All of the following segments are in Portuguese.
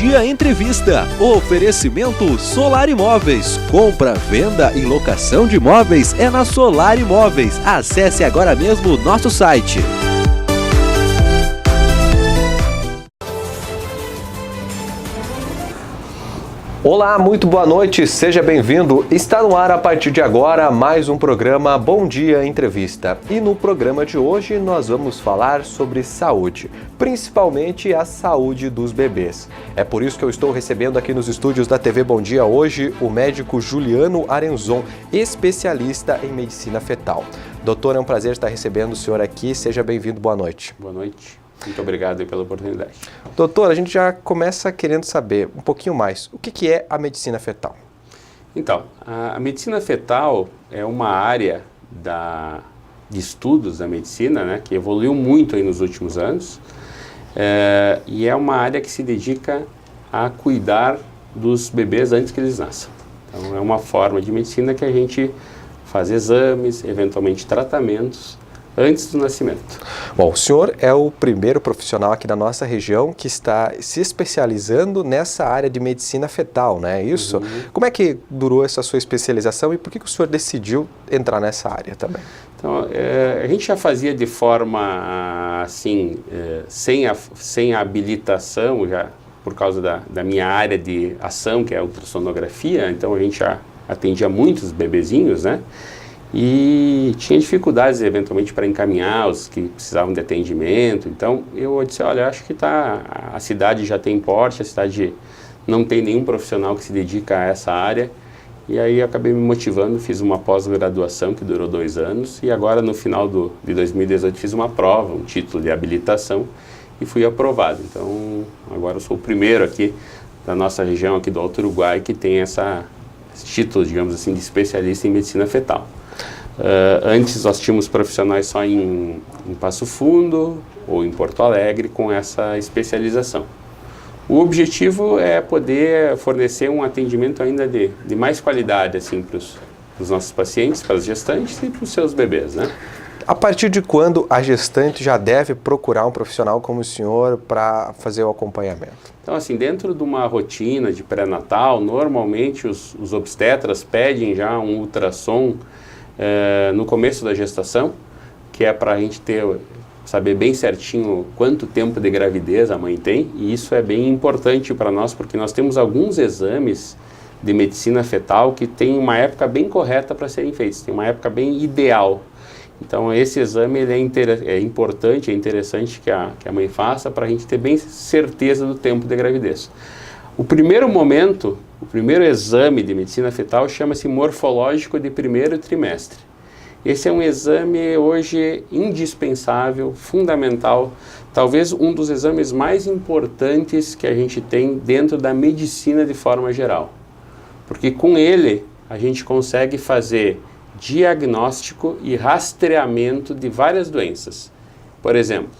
Dia Entrevista. Oferecimento Solar Imóveis. Compra, venda e locação de imóveis é na Solar Imóveis. Acesse agora mesmo o nosso site. Olá, muito boa noite, seja bem-vindo. Está no ar a partir de agora mais um programa Bom Dia Entrevista. E no programa de hoje nós vamos falar sobre saúde, principalmente a saúde dos bebês. É por isso que eu estou recebendo aqui nos estúdios da TV Bom Dia hoje o médico Juliano Arenzon, especialista em medicina fetal. Doutor, é um prazer estar recebendo o senhor aqui, seja bem-vindo, boa noite. Boa noite. Muito obrigado pela oportunidade. Doutor, a gente já começa querendo saber um pouquinho mais. O que é a medicina fetal? Então, a medicina fetal é uma área de estudos da medicina, né, que evoluiu muito aí nos últimos anos. E é uma área que se dedica a cuidar dos bebês antes que eles nasçam. Então, é uma forma de medicina que a gente faz exames, eventualmente tratamentos, antes do nascimento. Bom, o senhor é o primeiro profissional aqui da nossa região que está se especializando nessa área de medicina fetal, né? Isso? Uhum. Como é que durou essa sua especialização e por que o senhor decidiu entrar nessa área também? Então, a gente já fazia de forma, assim, sem a habilitação, já por causa da minha área de ação, que é a ultrassonografia, então a gente já atendia muitos bebezinhos, né? E tinha dificuldades eventualmente para encaminhar os que precisavam de atendimento. Então eu disse, olha, acho que a cidade já tem porte, a cidade não tem nenhum profissional que se dedica a essa área. E aí eu acabei me motivando, fiz uma pós-graduação que durou 2 anos e agora no final de 2018 fiz uma prova, um título de habilitação e fui aprovado. Então agora eu sou o primeiro aqui da nossa região, aqui do Alto Uruguai, que tem esse título, digamos assim, de especialista em medicina fetal. Antes nós tínhamos profissionais só em Passo Fundo ou em Porto Alegre com essa especialização. O objetivo é poder fornecer um atendimento ainda de mais qualidade assim, para os nossos pacientes, para as gestantes e para os seus bebês, né? A partir de quando a gestante já deve procurar um profissional como o senhor para fazer o acompanhamento? Então, assim, dentro de uma rotina de pré-natal, normalmente os obstetras pedem já um ultrassom no começo da gestação, que é para a gente saber bem certinho quanto tempo de gravidez a mãe tem, e isso é bem importante para nós, porque nós temos alguns exames de medicina fetal que tem uma época bem correta para serem feitos, tem uma época bem ideal. Então esse exame ele é importante, é interessante que a mãe faça para a gente ter bem certeza do tempo de gravidez. O primeiro momento, o primeiro exame de medicina fetal chama-se morfológico de primeiro trimestre. Esse é um exame hoje indispensável, fundamental, talvez um dos exames mais importantes que a gente tem dentro da medicina de forma geral. Porque com ele a gente consegue fazer diagnóstico e rastreamento de várias doenças. Por exemplo,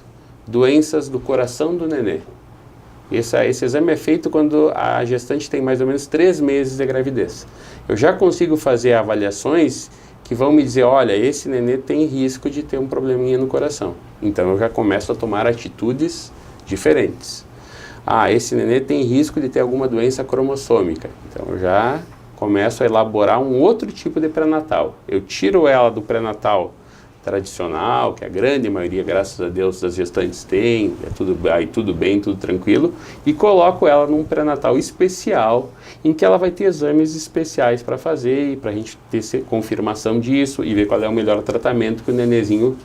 doenças do coração do nenê. Esse exame é feito quando a gestante tem mais ou menos 3 meses de gravidez. Eu já consigo fazer avaliações que vão me dizer, olha, esse nenê tem risco de ter um probleminha no coração. Então eu já começo a tomar atitudes diferentes. Esse nenê tem risco de ter alguma doença cromossômica. Então eu já começo a elaborar um outro tipo de pré-natal. Eu tiro ela do pré-natal tradicional, que a grande maioria, graças a Deus, das gestantes tem, tudo bem, tudo tranquilo, e coloco ela num pré-natal especial, em que ela vai ter exames especiais para fazer, e para a gente ter confirmação disso, e ver qual é o melhor tratamento que o nenenzinho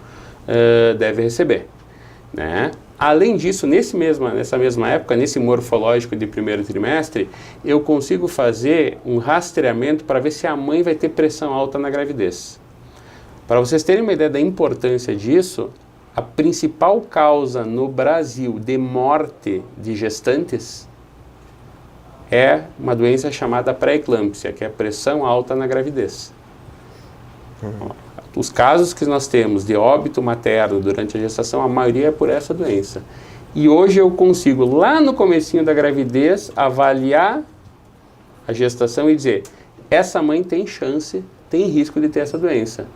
deve receber, né? Além disso, nessa mesma época, nesse morfológico de primeiro trimestre, eu consigo fazer um rastreamento para ver se a mãe vai ter pressão alta na gravidez. Para vocês terem uma ideia da importância disso, a principal causa no Brasil de morte de gestantes é uma doença chamada pré-eclâmpsia, que é a pressão alta na gravidez. Os casos que nós temos de óbito materno durante a gestação, a maioria é por essa doença. E hoje eu consigo, lá no comecinho da gravidez, avaliar a gestação e dizer, essa mãe tem chance, tem risco de ter essa doença.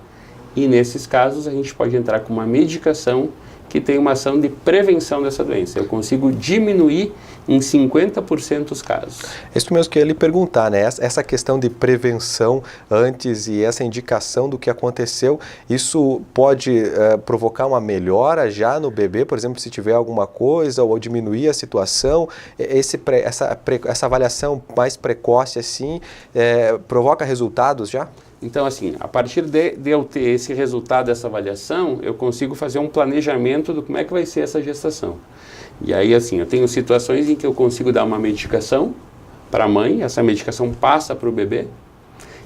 E nesses casos a gente pode entrar com uma medicação que tem uma ação de prevenção dessa doença. Eu consigo diminuir em 50% os casos. Isso mesmo que eu ia lhe perguntar, né? Essa questão de prevenção antes e essa indicação do que aconteceu, isso pode provocar uma melhora já no bebê, por exemplo, se tiver alguma coisa, ou diminuir a situação? Essa avaliação mais precoce assim, provoca resultados já? Então, assim, a partir de eu ter esse resultado dessa avaliação, eu consigo fazer um planejamento do como é que vai ser essa gestação. E aí, assim, eu tenho situações em que eu consigo dar uma medicação para a mãe, essa medicação passa para o bebê,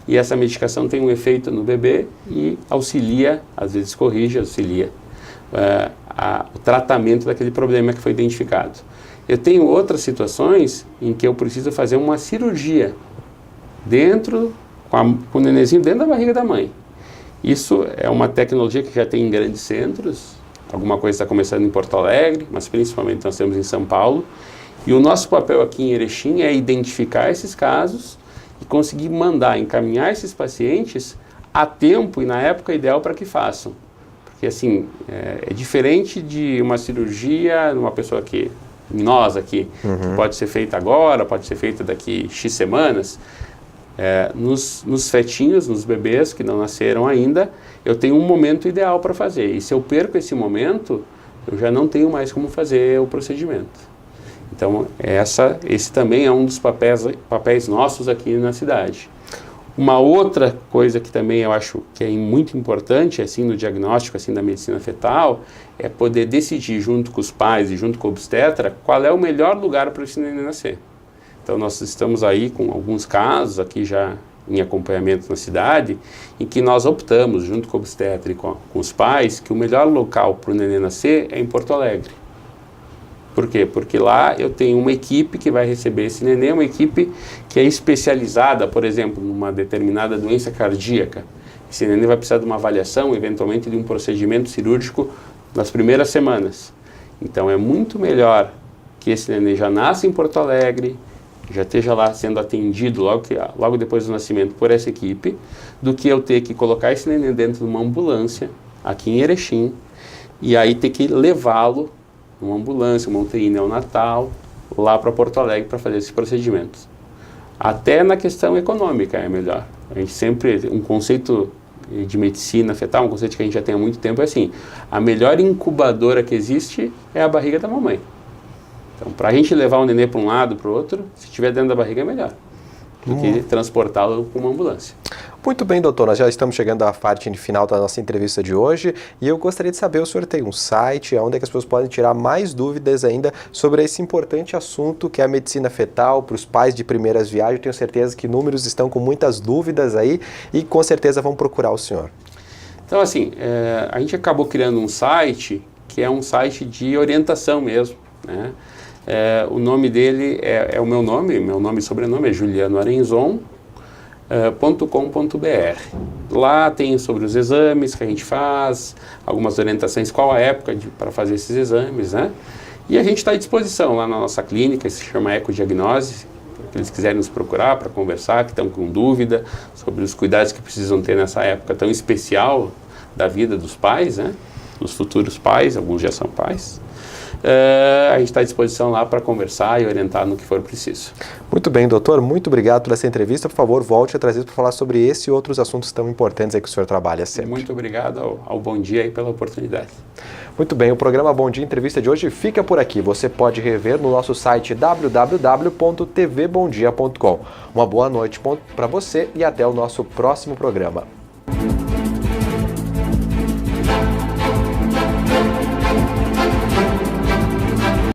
e essa medicação tem um efeito no bebê e auxilia, às vezes auxilia o tratamento daquele problema que foi identificado. Eu tenho outras situações em que eu preciso fazer uma cirurgia com o nenenzinho dentro da barriga da mãe. Isso é uma tecnologia que já tem em grandes centros, alguma coisa está começando em Porto Alegre, mas principalmente nós temos em São Paulo. E o nosso papel aqui em Erechim é identificar esses casos e conseguir encaminhar esses pacientes a tempo e na época ideal para que façam. Porque assim, é diferente de uma cirurgia numa pessoa que pode ser feita agora, pode ser feita daqui X semanas. Nos fetinhos, nos bebês que não nasceram ainda, eu tenho um momento ideal para fazer. E se eu perco esse momento, eu já não tenho mais como fazer o procedimento. Então, esse também é um dos papéis nossos aqui na cidade. Uma outra coisa que também eu acho que é muito importante, assim, no diagnóstico assim, da medicina fetal, é poder decidir junto com os pais e junto com o obstetra qual é o melhor lugar para esse neném nascer. Então, nós estamos aí com alguns casos aqui já em acompanhamento na cidade, em que nós optamos, junto com o obstetra e com os pais, que o melhor local para o neném nascer é em Porto Alegre. Por quê? Porque lá eu tenho uma equipe que vai receber esse neném, uma equipe que é especializada, por exemplo, numa determinada doença cardíaca. Esse neném vai precisar de uma avaliação, eventualmente de um procedimento cirúrgico nas primeiras semanas. Então, é muito melhor que esse neném já nasça em Porto Alegre, já esteja lá sendo atendido logo depois do nascimento por essa equipe, do que eu ter que colocar esse neném dentro de uma ambulância, aqui em Erechim, e aí ter que levá-lo numa ambulância, uma UTI neonatal, lá para Porto Alegre para fazer esses procedimentos. Até na questão econômica é melhor. A gente sempre, um conceito de medicina fetal, um conceito que a gente já tem há muito tempo, é assim, a melhor incubadora que existe é a barriga da mamãe. Então, para a gente levar o nenê para um lado, para o outro, se estiver dentro da barriga é melhor do que transportá-lo com uma ambulância. Muito bem, doutor, nós já estamos chegando à parte final da nossa entrevista de hoje e eu gostaria de saber, o senhor tem um site onde é que as pessoas podem tirar mais dúvidas ainda sobre esse importante assunto que é a medicina fetal para os pais de primeiras viagens. Eu tenho certeza que inúmeros estão com muitas dúvidas aí e com certeza vão procurar o senhor. Então, assim, a gente acabou criando um site que é um site de orientação mesmo, né? O nome dele é o meu nome e sobrenome é Juliano Arenzon. .com.br. Lá tem sobre os exames que a gente faz, algumas orientações, qual a época para fazer esses exames, né? E a gente está à disposição lá na nossa clínica, se chama Ecodiagnose, se eles quiserem nos procurar para conversar, que estão com dúvida sobre os cuidados que precisam ter nessa época tão especial da vida dos pais, né? Dos futuros pais, alguns já são pais. A gente está à disposição lá para conversar e orientar no que for preciso. Muito bem, doutor, muito obrigado por essa entrevista. Por favor, volte a trazer para falar sobre esse e outros assuntos tão importantes aí que o senhor trabalha sempre. Muito obrigado ao Bom Dia aí pela oportunidade. Muito bem, o programa Bom Dia Entrevista de hoje fica por aqui. Você pode rever no nosso site www.tvbomdia.com. Uma boa noite para você e até o nosso próximo programa.